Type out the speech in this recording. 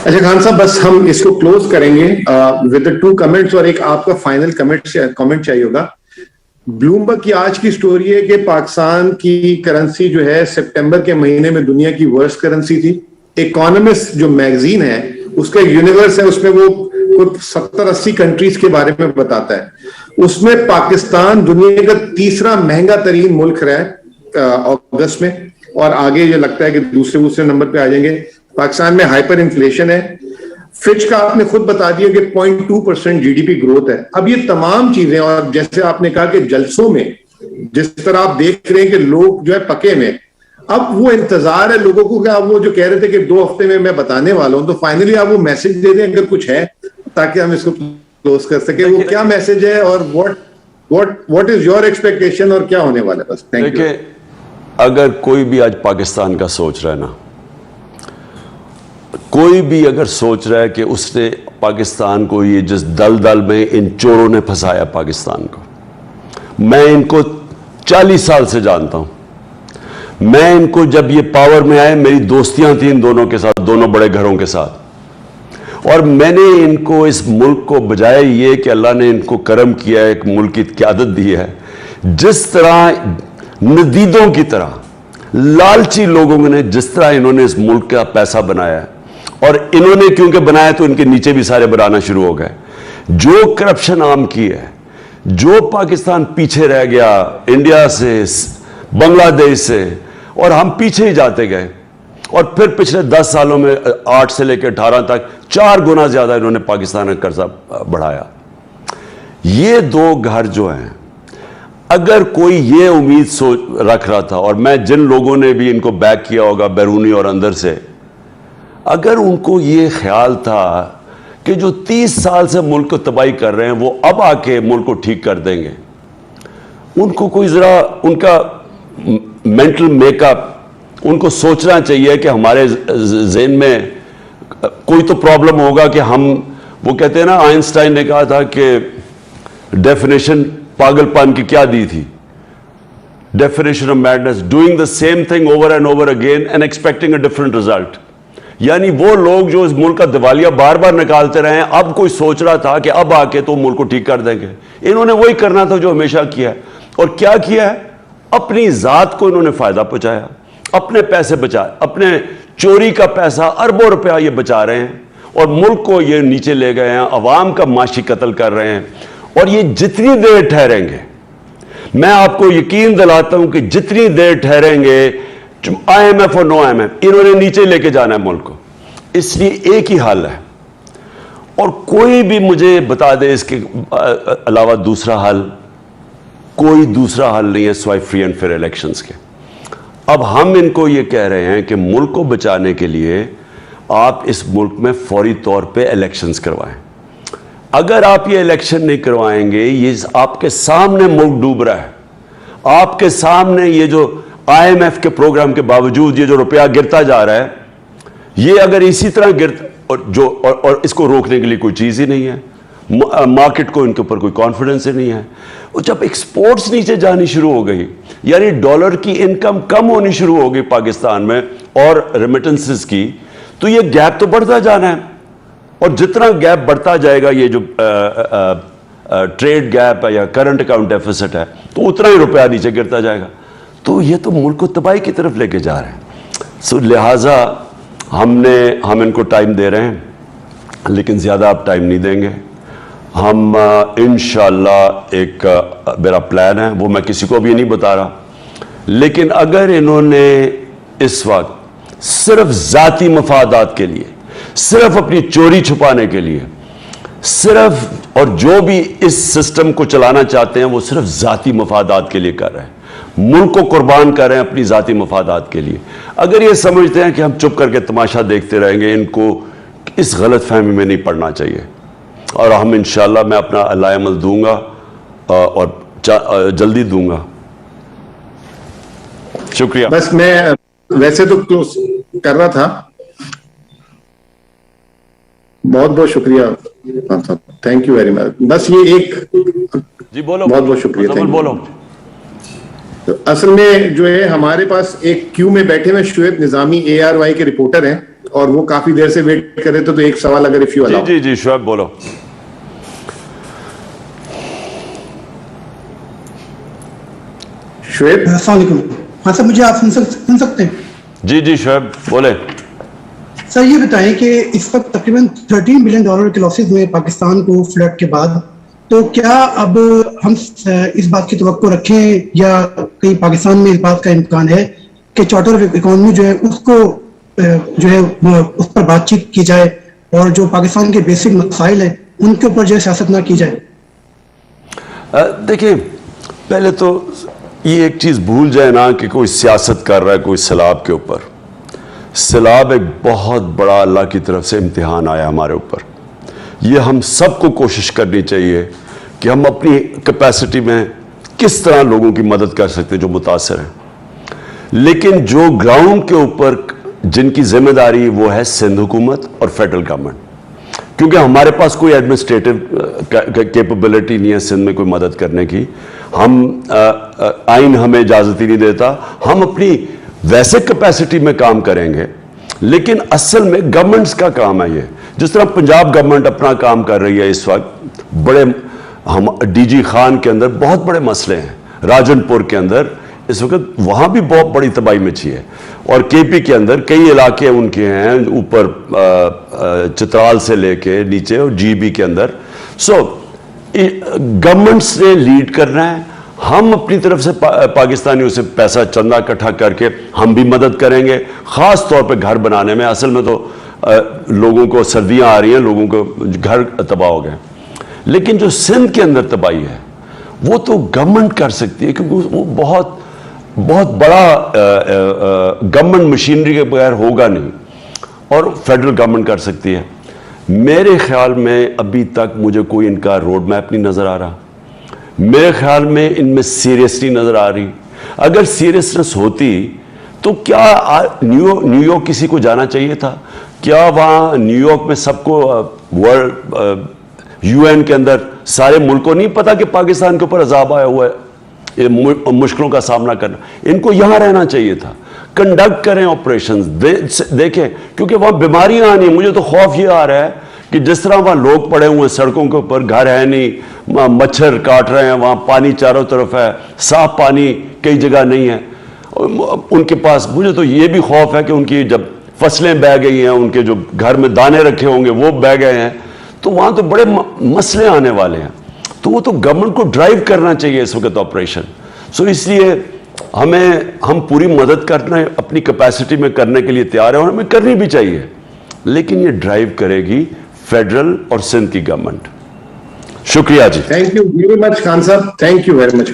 اچھا خان صاحب، بس ہم اس کو کلوز کریں گے ود 2 کمنٹس اور ایک آپ کا فائنل کمنٹ چاہیے ہوگا. بلومبرگ کی آج کی سٹوری ہے کہ پاکستان کی کرنسی جو ہے سپٹمبر کے مہینے میں دنیا کی ورسٹ کرنسی تھی. اکانومسٹ جو میگزین ہے اس کا یونیورس ہے، اس میں وہ 70-80 کنٹریز کے بارے میں بتاتا ہے. اس میں پاکستان دنیا کا تیسرا مہنگا ترین ملک رہا ہے اگست میں، اور آگے یہ لگتا ہے کہ دوسرے نمبر پہ آ جائیں گے. پاکستان میں ہائپر انفلیشن ہے. فچ کا آپ نے خود بتا دیا کہ 0.2% جی ڈی پی گروتھ ہے. اب یہ تمام چیزیں، اور جیسے آپ نے کہا کہ جلسوں میں جس طرح آپ دیکھ رہے ہیں کہ لوگ جو ہے پکے میں، اب وہ انتظار ہے لوگوں کو کہ آپ وہ جو کہہ رہے تھے کہ 2 ہفتے میں بتانے والا ہوں، تو فائنلی آپ وہ میسج دے دیں اگر کچھ ہے، تاکہ ہم اس کو کلوز کر سکیں. وہ کیا میسج ہے اور what is your expectation اور کیا ہونے والا ہے؟ بس دیکھیں، اگر کوئی بھی آج پاکستان کا سوچ رہا ہے نا، کوئی بھی اگر سوچ رہا ہے کہ اس نے پاکستان کو یہ جس دلدل میں ان چوروں نے پھنسایا پاکستان کو، میں ان کو 40 سال سے جانتا ہوں. میں ان کو جب یہ پاور میں آئے، میری دوستیاں تھیں ان دونوں کے ساتھ، دونوں بڑے گھروں کے ساتھ، اور میں نے ان کو اس ملک کو بجائے یہ کہ اللہ نے ان کو کرم کیا ہے، ایک ملک کی قیادت دی ہے، جس طرح ندیدوں کی طرح لالچی لوگوں نے جس طرح انہوں نے اس ملک کا پیسہ بنایا ہے، اور انہوں نے کیونکہ بنایا تو ان کے نیچے بھی سارے بنانا شروع ہو گئے. جو کرپشن عام کی ہے، جو پاکستان پیچھے رہ گیا انڈیا سے، بنگلہ دیش سے، اور ہم پیچھے ہی جاتے گئے. اور پھر پچھلے 10 سالوں میں 8 سے لے کے 18 تک 4 گنا زیادہ انہوں نے پاکستان کا قرضہ بڑھایا. یہ 2 گھر جو ہیں، اگر کوئی یہ امید رکھ رہا تھا، اور میں جن لوگوں نے بھی ان کو بیک کیا ہوگا بیرونی اور اندر سے، اگر ان کو یہ خیال تھا کہ جو 30 سال سے ملک کو تباہی کر رہے ہیں وہ اب آ کے ملک کو ٹھیک کر دیں گے، ان کو کوئی ذرا ان کا مینٹل میک اپ، ان کو سوچنا چاہیے کہ ہمارے ذہن میں کوئی تو پرابلم ہوگا کہ ہم، وہ کہتے ہیں نا، آئنسٹائن نے کہا تھا کہ ڈیفینیشن پاگل پن کی کیا دی تھی؟ Definition of madness, doing the same thing over and over again and expecting a different result. یعنی وہ لوگ جو اس ملک کا دیوالیہ بار بار نکالتے رہے ہیں، اب کوئی سوچ رہا تھا کہ اب آ کے تو ملک کو ٹھیک کر دیں گے. انہوں نے وہی کرنا تھا جو ہمیشہ کیا ہے. اور کیا کیا ہے؟ اپنی ذات کو انہوں نے فائدہ پہنچایا، اپنے پیسے بچائے، اپنے چوری کا پیسہ اربوں روپیہ یہ بچا رہے ہیں، اور ملک کو یہ نیچے لے گئے ہیں، عوام کا معاشی قتل کر رہے ہیں. اور یہ جتنی دیر ٹھہریں گے، میں آپ کو یقین دلاتا ہوں کہ جتنی دیر ٹھہریں گے، آئی ایم ایف اور نو آئی ایم ایف، انہوں نے نیچے لے کے جانا ہے ملک کو. اس لیے ایک ہی حل ہے، اور کوئی بھی مجھے بتا دے اس کے علاوہ دوسرا حل، کوئی دوسرا حل نہیں ہے سوائے فری اینڈ فیئر الیکشنز کے. اب ہم ان کو یہ کہہ رہے ہیں کہ ملک کو بچانے کے لیے آپ اس ملک میں فوری طور پہ الیکشنز کروائیں. اگر آپ یہ الیکشن نہیں کروائیں گے، یہ آپ کے سامنے ملک ڈوب رہا ہے، آپ کے سامنے یہ جو آئی ایم ایف کے پروگرام کے باوجود یہ جو روپیہ گرتا جا رہا ہے، یہ اگر اسی طرح گرتا، اور اس کو روکنے کے لیے کوئی چیز ہی نہیں ہے، مارکیٹ کو ان کے اوپر کوئی کانفیڈنس ہی نہیں ہے. اور جب ایکسپورٹس نیچے جانی شروع ہو گئی، یعنی ڈالر کی انکم کم ہونی شروع ہو گئی پاکستان میں اور ریمیٹنسز کی، تو یہ گیپ تو بڑھتا جانا ہے. اور جتنا گیپ بڑھتا جائے گا، یہ جو ٹریڈ گیپ ہے یا کرنٹ اکاؤنٹ ڈیفیسٹ ہے، تو اتنا ہی روپیہ نیچے گرتا جائے گا. تو یہ تو ملک کو تباہی کی طرف لے کے جا رہے ہیں. لہٰذا ہم ان کو ٹائم دے رہے ہیں، لیکن زیادہ آپ ٹائم نہیں دیں گے. ہم انشاءاللہ ایک میرا پلان ہے، وہ میں کسی کو بھی نہیں بتا رہا، لیکن اگر انہوں نے اس وقت صرف ذاتی مفادات کے لیے، صرف اپنی چوری چھپانے کے لیے، صرف، اور جو بھی اس سسٹم کو چلانا چاہتے ہیں وہ صرف ذاتی مفادات کے لیے کر رہے ہیں، ملک کو قربان کر رہے ہیں اپنی ذاتی مفادات کے لیے، اگر یہ سمجھتے ہیں کہ ہم چپ کر کے تماشا دیکھتے رہیں گے، ان کو اس غلط فہمی میں نہیں پڑنا چاہیے. اور ہم انشاءاللہ، میں اپنا علائی عمل دوں گا اور جلدی دوں گا. شکریہ. بس میں ویسے تو کلوز کر رہا تھا. بہت بہت شکریہ، تھینک یو ویری مچ. بس یہ ایک، جی بولو، بہت بہت شکریہ. بولو. اصل میں جو ہے ہمارے پاس ایک کیو میں بیٹھے ہوئے شعیب نظامی ARY کے رپورٹر ہیں، اور وہ کافی دیر سے ویٹ کر رہے تھے, تو ایک سوال اگر اف یو الاؤ. جی جی شعیب بولو. شعیب السلام علیکم. ہاں سر, مجھے آپ سن سکتے ہیں؟ جی جی شعیب بولے. سر یہ بتائیں کہ اس وقت تقریباً $13 بلین کے لاسز ہوئے پاکستان کو فلڈ کے بعد, تو کیا اب ہم اس بات کی توقع رکھیں یا کہیں پاکستان میں اس بات کا امکان ہے کہ چارٹر آف اکانومی جو ہے اس کو جو ہے اس پر بات چیت کی جائے اور جو پاکستان کے بیسک مسائل ہیں ان کے اوپر جو ہے سیاست نہ کی جائے؟ دیکھیں, پہلے تو یہ ایک چیز بھول جائے نا کہ کوئی سیاست کر رہا ہے کوئی سیلاب کے اوپر. سیلاب ایک بہت بڑا اللہ کی طرف سے امتحان آیا ہمارے اوپر. یہ ہم سب کو کوشش کرنی چاہیے کہ ہم اپنی کیپیسٹی میں کس طرح لوگوں کی مدد کر سکتے ہیں جو متاثر ہیں. لیکن جو گراؤنڈ کے اوپر جن کی ذمہ داری وہ ہے سندھ حکومت اور فیڈرل گورنمنٹ, کیونکہ ہمارے پاس کوئی ایڈمنسٹریٹو کیپبلٹی نہیں ہے سندھ میں کوئی مدد کرنے کی. ہم آئین ہمیں اجازت ہی نہیں دیتا. ہم اپنی ویسے کیپیسٹی میں کام کریں گے, لیکن اصل میں گورنمنٹس کا کام ہے یہ. جس طرح پنجاب گورنمنٹ اپنا کام کر رہی ہے اس وقت, بڑے ہم ڈی جی خان کے اندر بہت بڑے مسئلے ہیں, راجن پور کے اندر اس وقت وہاں بھی بہت بڑی تباہی مچی ہے, اور کے پی کے اندر کئی علاقے ان کے ہیں اوپر چترال سے لے کے نیچے, اور جی بی کے اندر. سو گورنمنٹس نے لیڈ کرنا ہے. ہم اپنی طرف سے پاکستانیوں سے پیسہ چندہ اکٹھا کر کے ہم بھی مدد کریں گے, خاص طور پہ گھر بنانے میں. اصل میں تو لوگوں کو سردیاں آ رہی ہیں, لوگوں کو گھر تباہ ہو گئے. لیکن جو سندھ کے اندر تباہی ہے وہ تو گورنمنٹ کر سکتی ہے, کیونکہ وہ بہت بڑا گورنمنٹ مشینری کے بغیر ہوگا نہیں, اور فیڈرل گورنمنٹ کر سکتی ہے. میرے خیال میں ابھی تک مجھے کوئی ان کا روڈ میپ نہیں نظر آ رہا. میرے خیال میں ان میں سیریسلی نظر آ رہی. اگر سیریسنس ہوتی تو کیا نیو یارک کسی کو جانا چاہیے تھا؟ کیا وہاں نیو یارک میں سب کو ورلڈ یو این کے اندر سارے ملک کو نہیں پتا کہ پاکستان کے اوپر عذاب آیا ہوا ہے, مشکلوں کا سامنا کرنا؟ ان کو یہاں رہنا چاہیے تھا. کنڈکٹ کریں آپریشنز, دیکھیں, کیونکہ وہاں بیماریاں آنی. مجھے تو خوف یہ آ رہا ہے کہ جس طرح وہاں لوگ پڑے ہوئے ہیں سڑکوں کے اوپر, گھر ہے نہیں, مچھر کاٹ رہے ہیں, وہاں پانی چاروں طرف ہے, صاف پانی کئی جگہ نہیں ہے ان کے پاس. مجھے تو یہ بھی خوف ہے کہ ان کی جب فصلیں بہہ گئی ہیں, ان کے جو گھر میں دانے رکھے ہوں گے وہ بہہ گئے ہیں, تو وہاں تو بڑے مسئلے آنے والے ہیں. تو وہ تو گورنمنٹ کو ڈرائیو کرنا چاہیے اس وقت آپریشن. سو اس لیے ہم پوری مدد کرنا اپنی کیپیسٹی میں کرنے کے لیے تیار ہیں, اور ہمیں کرنی بھی چاہیے. لیکن یہ ڈرائیو کرے گی فیڈرل اور سندھ کی گورنمنٹ. شکریہ جی. Thank you very much Khan Sahab, thank you very much.